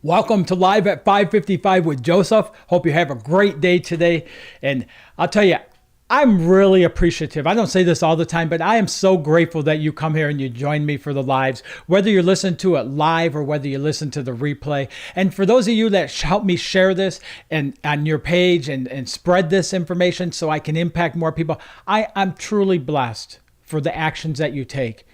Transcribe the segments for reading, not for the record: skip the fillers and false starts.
Welcome to Live at 5:55 with Joseph. Hope you have a great day today. And I'll tell you, I'm really appreciative. I don't say this all the time, but I am so grateful that you come here and you join me for the lives, whether you listen to it live or whether you listen to the replay. And for those of you that help me share this and on your page and spread this information so I can impact more people, I'm truly blessed for the actions that you take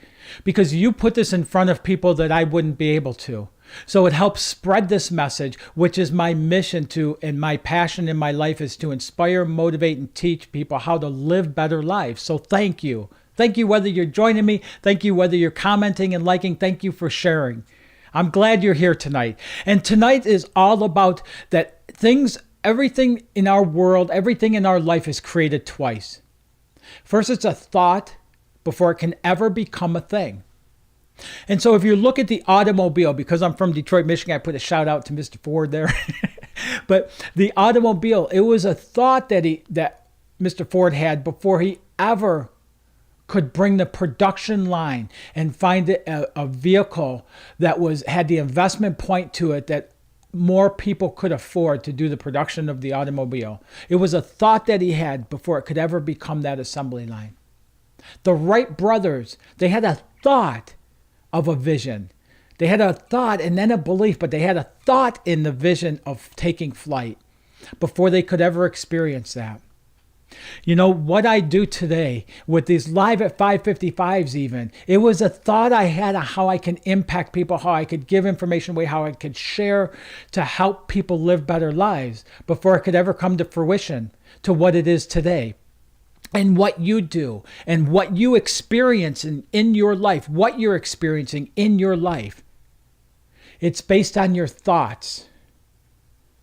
because you put this in front of people that I wouldn't be able to. So it helps spread this message, which is my mission to, and my passion in my life is to inspire, motivate, and teach people how to live better lives. So thank you. Thank you whether you're joining me. Thank you whether you're commenting and liking. Thank you for sharing. I'm glad you're here tonight. And tonight is all about that everything in our world, everything in our life is created twice. First, it's a thought before it can ever become a thing. And so if you look at the automobile, because I'm from Detroit, Michigan, I put a shout out to Mr. Ford there. But the automobile, it was a thought that Mr. Ford had before he ever could bring the production line and find a vehicle that had the investment point to it that more people could afford to do the production of the automobile. It was a thought that he had before it could ever become that assembly line. The Wright brothers, they had a thought of a vision. They had a thought and then a belief, but they had a thought in the vision of taking flight before they could ever experience that. You know, what I do today with these Live at 5:55s even, it was a thought I had of how I can impact people, how I could give information away, how I could share to help people live better lives before it could ever come to fruition to what it is today. And what you do and what you experience in your life, what you're experiencing in your life, it's based on your thoughts.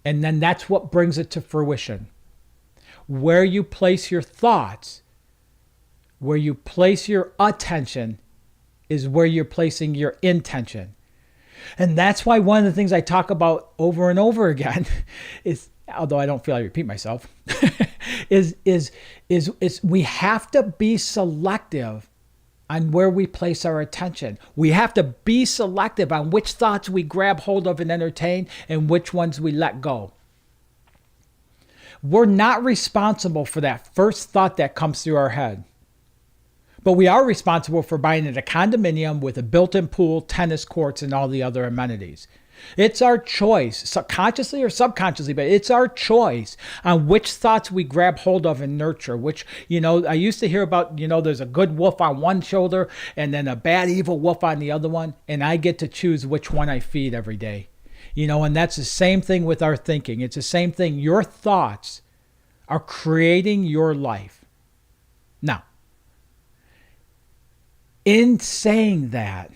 And then that's what brings it to fruition. Where you place your thoughts, where you place your attention is where you're placing your intention. And that's why one of the things I talk about over and over again is, although I don't feel I repeat myself, is we have to be selective on where we place our attention. We have to be selective on which thoughts we grab hold of and entertain and which ones we let go. We're not responsible for that first thought that comes through our head. But we are responsible for buying a condominium with a built-in pool, tennis courts, and all the other amenities. It's our choice, consciously or subconsciously, but it's our choice on which thoughts we grab hold of and nurture, which, I used to hear about, there's a good wolf on one shoulder and then a bad, evil wolf on the other one. And I get to choose which one I feed every day, and that's the same thing with our thinking. It's the same thing. Your thoughts are creating your life. Now, in saying that,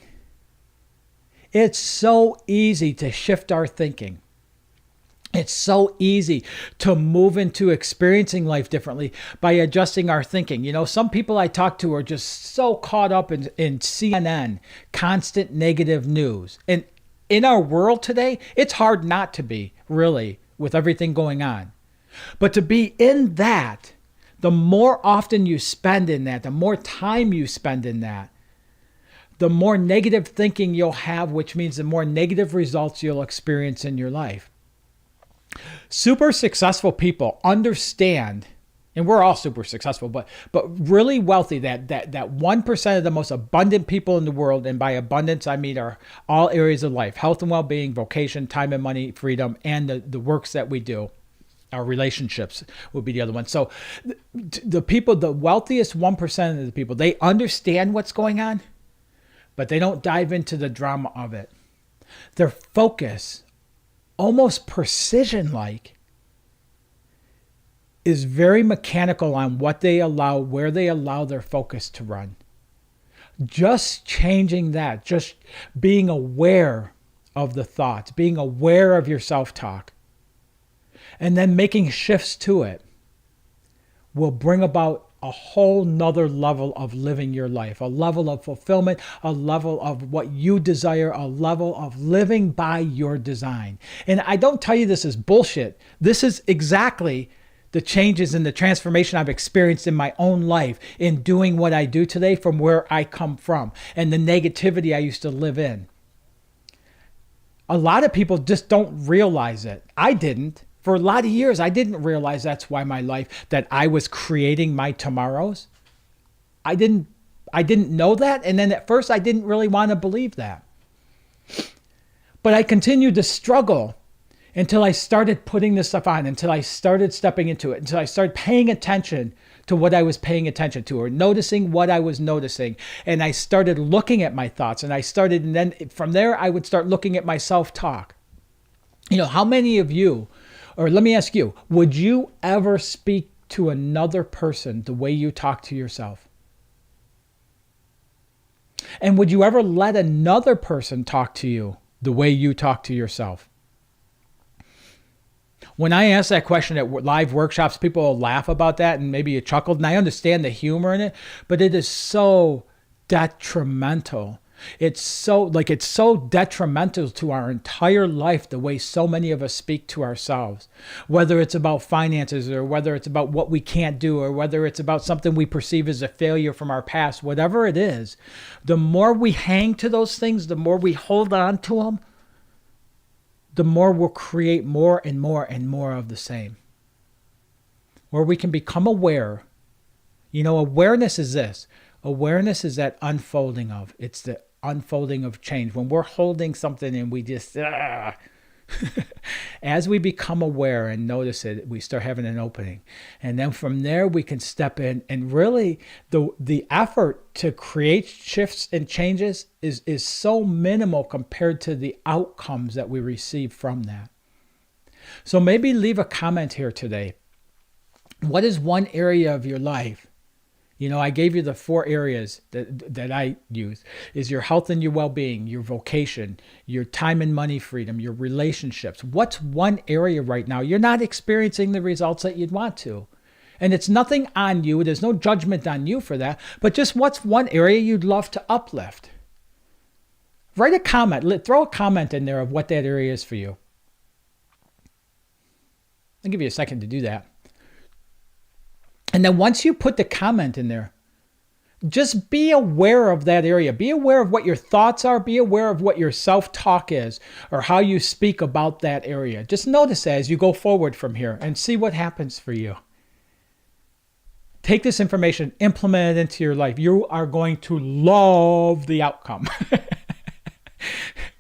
it's so easy to shift our thinking. It's so easy to move into experiencing life differently by adjusting our thinking. Some people I talk to are just so caught up in CNN, constant negative news. And in our world today, it's hard not to be, really, with everything going on. But to be in that, the more often you spend in that, the more time you spend in that, the more negative thinking you'll have, which means the more negative results you'll experience in your life. Super successful people understand, and we're all super successful, but really wealthy, that 1% of the most abundant people in the world, and by abundance I mean are all areas of life: health and well-being, vocation, time and money, freedom, and the works that we do. Our relationships would be the other one. So the people, the wealthiest 1% of the people, they understand what's going on, but they don't dive into the drama of it. Their focus, almost precision-like, is very mechanical on what they allow, where they allow their focus to run. Just changing that, just being aware of the thoughts, being aware of your self-talk, and then making shifts to it will bring about a whole nother level of living your life, a level of fulfillment, a level of what you desire, a level of living by your design. And I don't tell you this is bullshit. This is exactly the changes and the transformation I've experienced in my own life in doing what I do today from where I come from and the negativity I used to live in. A lot of people just don't realize it. I didn't. For a lot of years, I didn't realize that's why my life, that I was creating my tomorrows. I didn't know that. And then at first I didn't really want to believe that. But I continued to struggle until I started putting this stuff on, until I started stepping into it, until I started paying attention to what I was paying attention to, or noticing what I was noticing. And I started looking at my thoughts, and then from there, I would start looking at my self-talk. How many of you, or let me ask you, would you ever speak to another person the way you talk to yourself? And would you ever let another person talk to you the way you talk to yourself? When I ask that question at live workshops, people will laugh about that and maybe you chuckled. And I understand the humor in it, but it is so detrimental. It's so detrimental to our entire life, the way so many of us speak to ourselves, whether it's about finances, or whether it's about what we can't do, or whether it's about something we perceive as a failure from our past. Whatever it is, the more we hang to those things, the more we hold on to them, the more we'll create more and more and more of the same. Where we can become aware. Awareness is this. Awareness is that unfolding of. It's the unfolding of change. When we're holding something and we just, as we become aware and notice it, we start having an opening. And then from there, we can step in, and really the effort to create shifts and changes is so minimal compared to the outcomes that we receive from that. So maybe leave a comment here today. What is one area of your life? I gave you the 4 areas that I use, is your health and your well-being, your vocation, your time and money freedom, your relationships. What's one area right now you're not experiencing the results that you'd want to? And it's nothing on you. There's no judgment on you for that, but just what's one area you'd love to uplift? Write a comment, throw a comment in there of what that area is for you. I'll give you a second to do that. And then once you put the comment in there, just be aware of that area. Be aware of what your thoughts are. Be aware of what your self-talk is, or how you speak about that area. Just notice that as you go forward from here and see what happens for you. Take this information, implement it into your life. You are going to love the outcome.